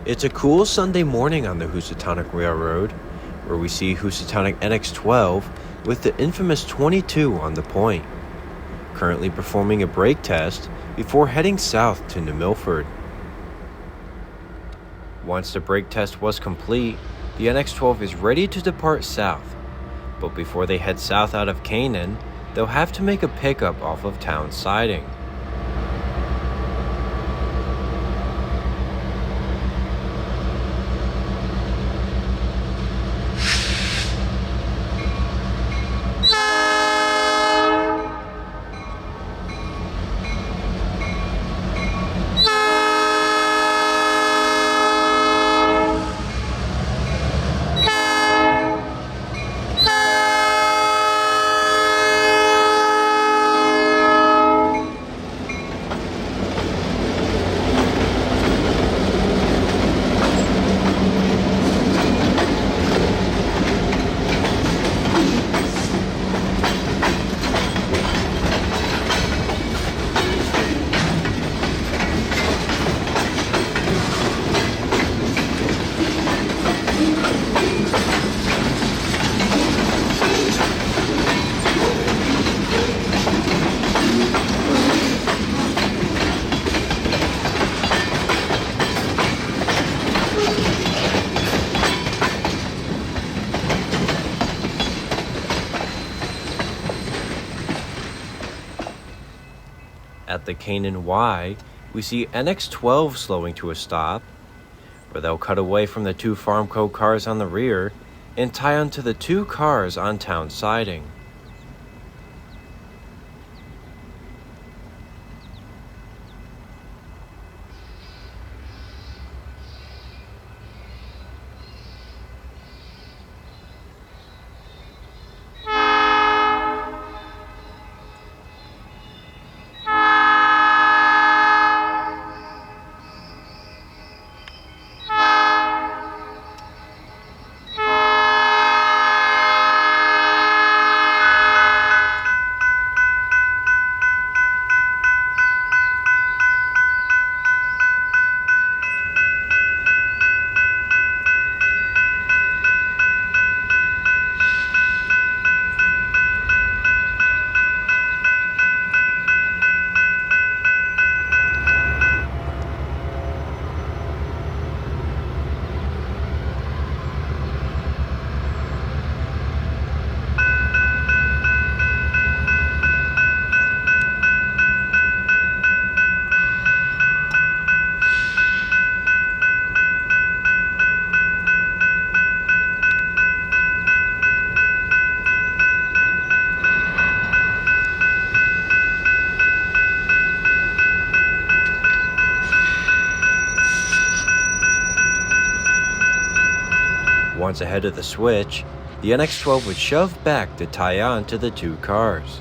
It's a cool Sunday morning on the Housatonic Railroad, where we see Housatonic NX-12 with the infamous 22 on the point, currently performing a brake test before heading south to New Milford. Once the brake test was complete, the NX-12 is ready to depart south, but before they head south out of Canaan, they'll have to make a pickup off of town siding. At the Canaan Y, we see NX-12 slowing to a stop, where they'll cut away from the two Farmco cars on the rear and tie onto the two cars on town siding. Once ahead of the switch, the NX-12 would shove back to tie on to the two cars,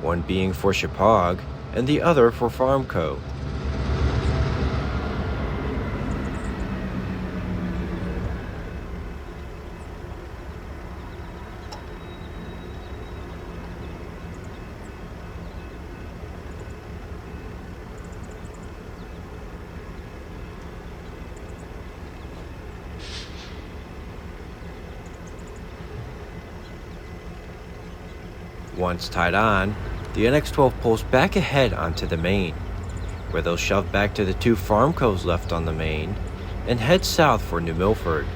one being for Chippewa and the other for Farmco. Once tied on, the NX-12 pulls back ahead onto the main, where they'll shove back to the two Farmcos left on the main and head south for New Milford.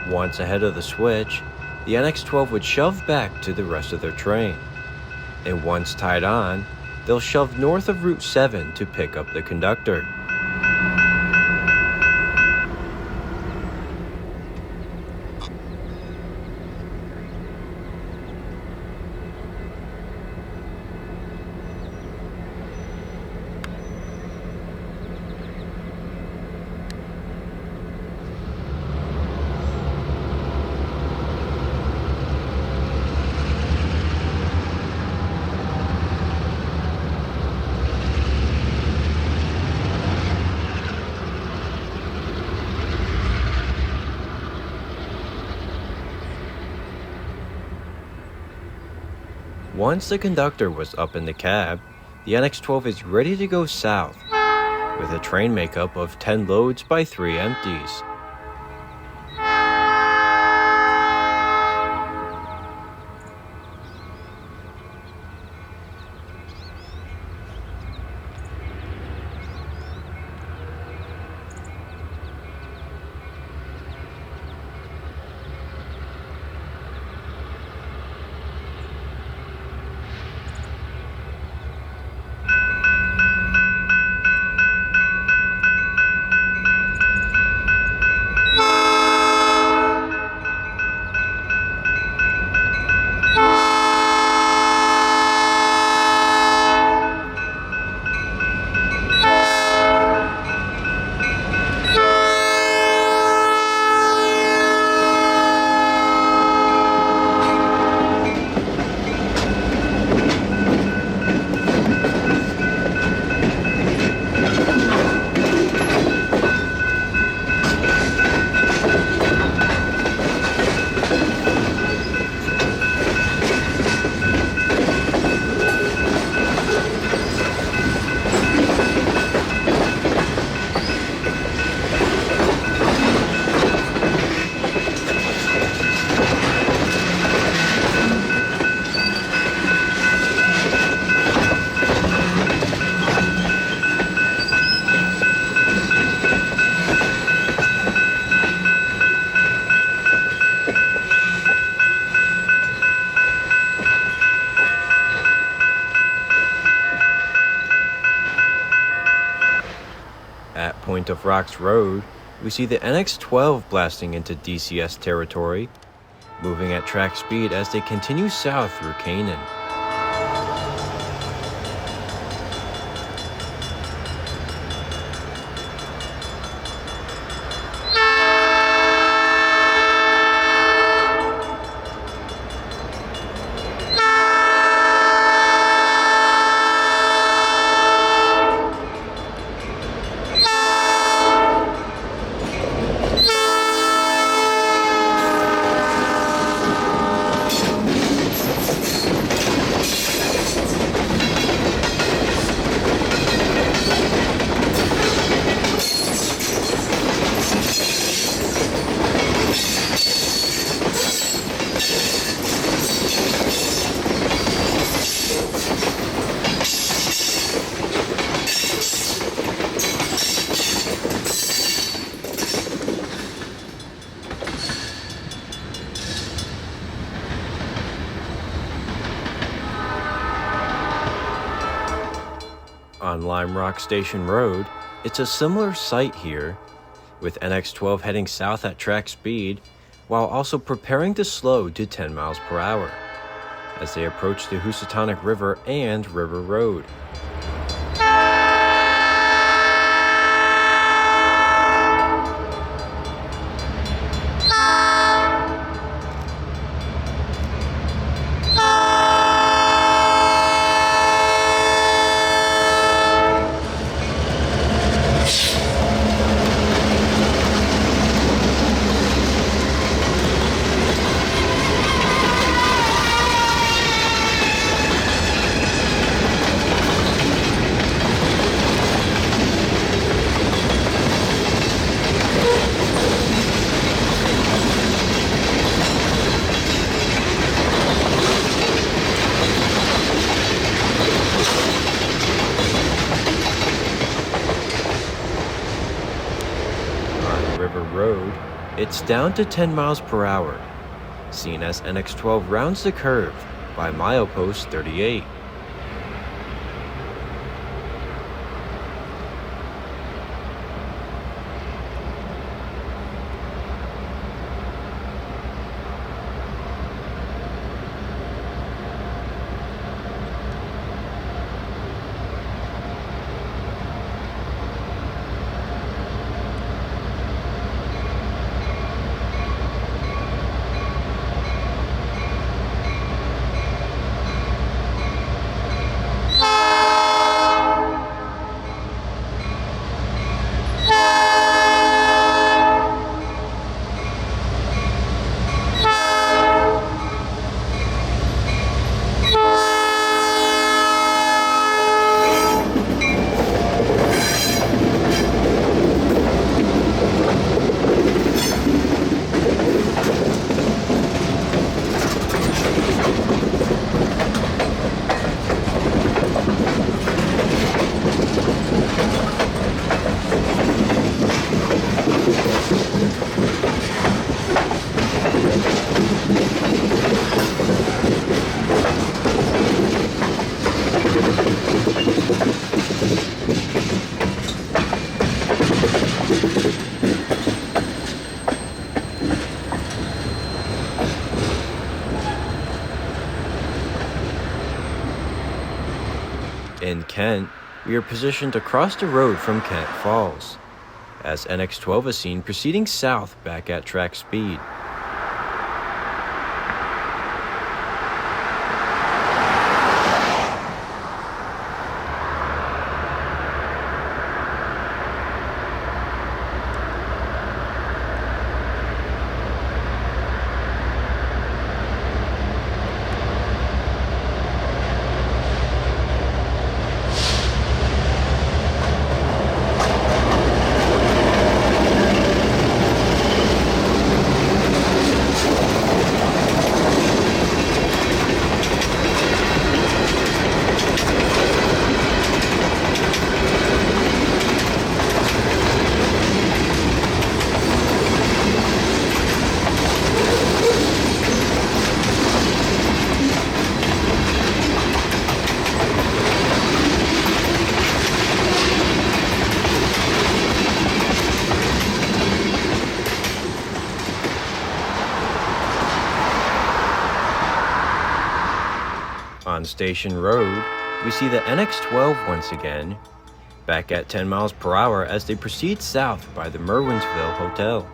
Once ahead of the switch, the NX-12 would shove back to the rest of their train, and once tied on, they'll shove north of Route 7 to pick up the conductor. Once the conductor was up in the cab, the NX-12 is ready to go south, with a train makeup of 10 loads by 3 empties. At Point of Rocks Road, we see the NX-12 blasting into DCS territory, moving at track speed as they continue south through Canaan. On Lime Rock Station Road, it's a similar sight here, with NX-12 heading south at track speed, while also preparing to slow to 10 miles per hour as they approach the Housatonic River and River Road. Road, it's down to 10 miles per hour, seen as NX-12 rounds the curve by milepost 38. Kent, we are positioned across the road from Kent Falls, as NX12 is seen proceeding south back at track speed. On Station Road, we see the NX12 once again, back at 10 miles per hour as they proceed south by the Merwinsville Hotel.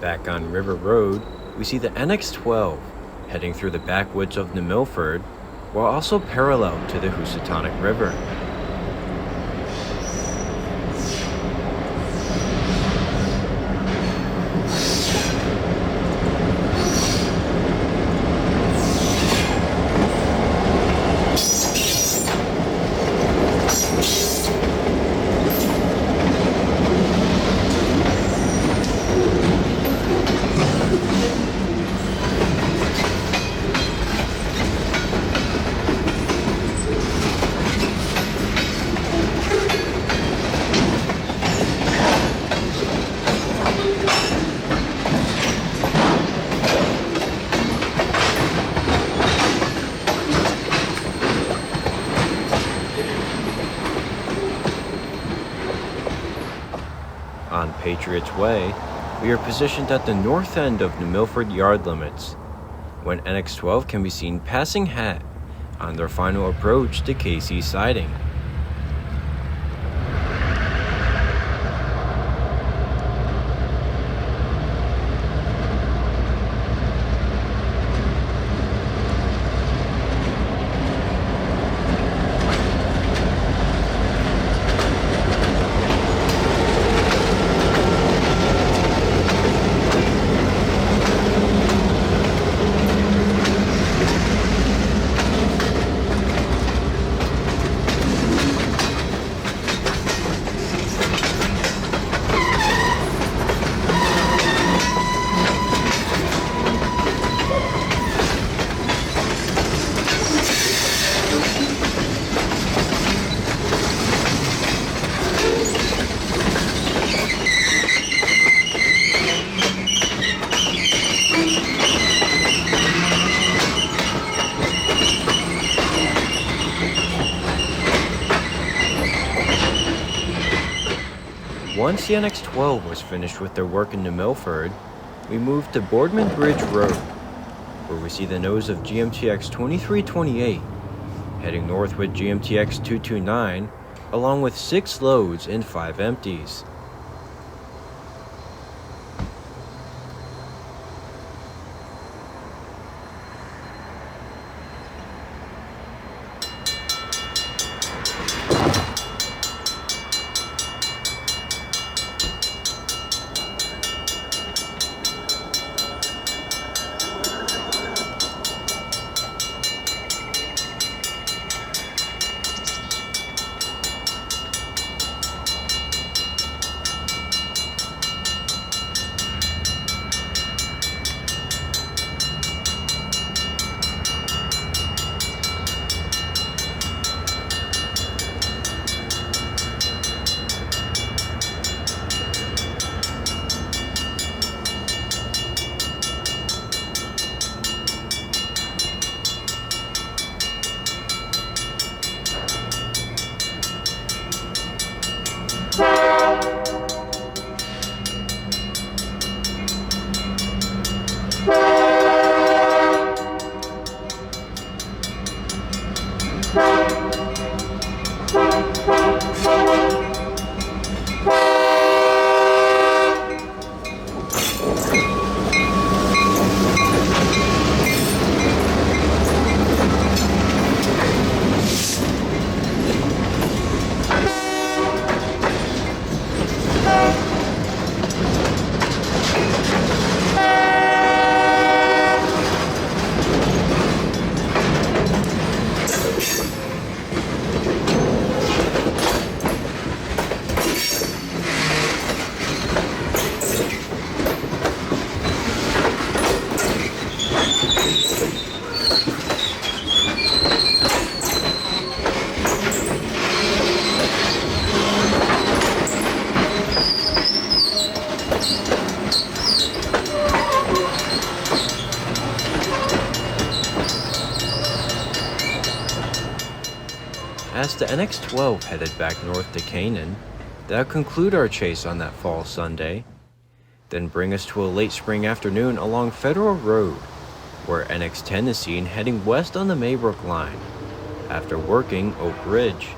Back on River Road, we see the NX12 heading through the backwoods of New Milford, while also parallel to the Housatonic River. On Patriots Way, we are positioned at the north end of New Milford yard limits, when NX12 can be seen passing Hat on their final approach to KC siding. Once the NX12 was finished with their work in New Milford, we moved to Boardman Bridge Road, where we see the nose of GMTX 2328, heading north with GMTX 229, along with 6 loads and 5 empties. as the NX-12 headed back north to Canaan. That'll conclude our chase on that fall Sunday, then bring us to a late spring afternoon along Federal Road, where NX-10 is seen heading west on the Maybrook line, after working Oak Ridge.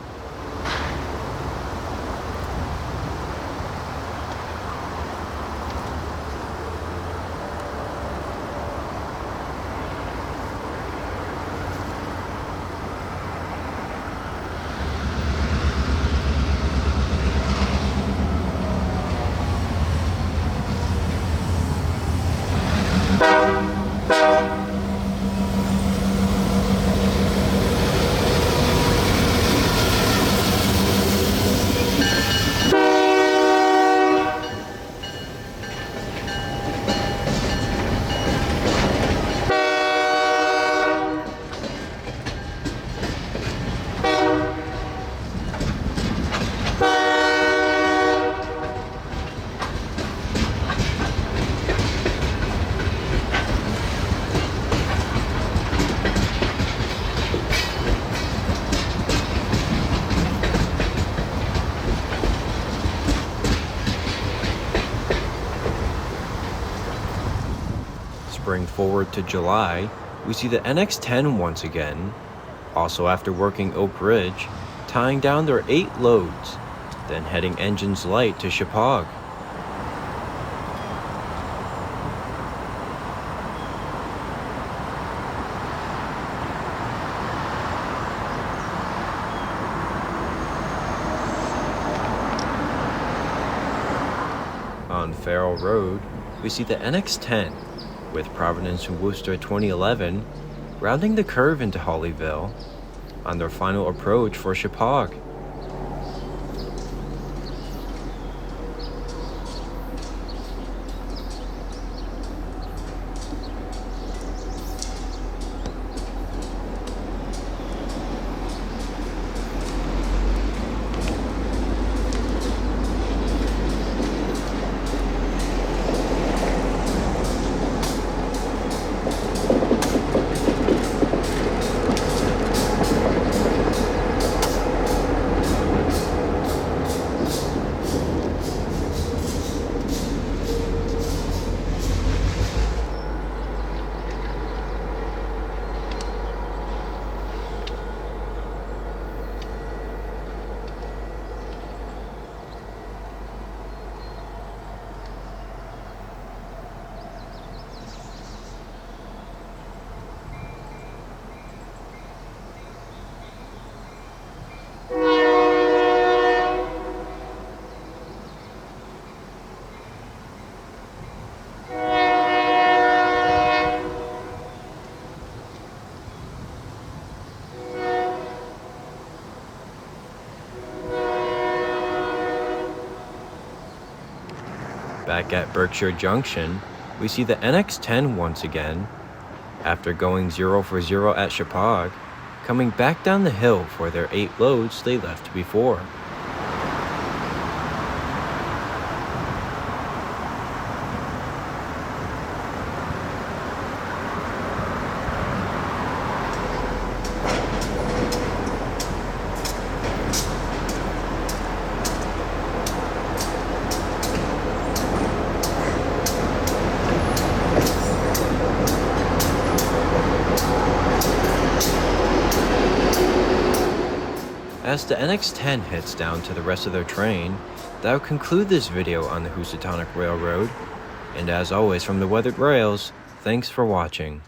Spring forward to July, we see the NX-10 once again, also after working Oak Ridge, tying down their 8 loads, then heading engines light to Chippewa. On Farrell Road, we see the NX-10, with Providence and Worcester 2011 rounding the curve into Hollyville on their final approach for Chippewa. Back at Berkshire Junction, we see the NX-10 once again, after going 0 for 0 at Chippewa, coming back down the hill for their 8 loads they left before. As the NX-10 heads down to the rest of their train, that'll conclude this video on the Housatonic Railroad. And as always from the weathered rails, thanks for watching.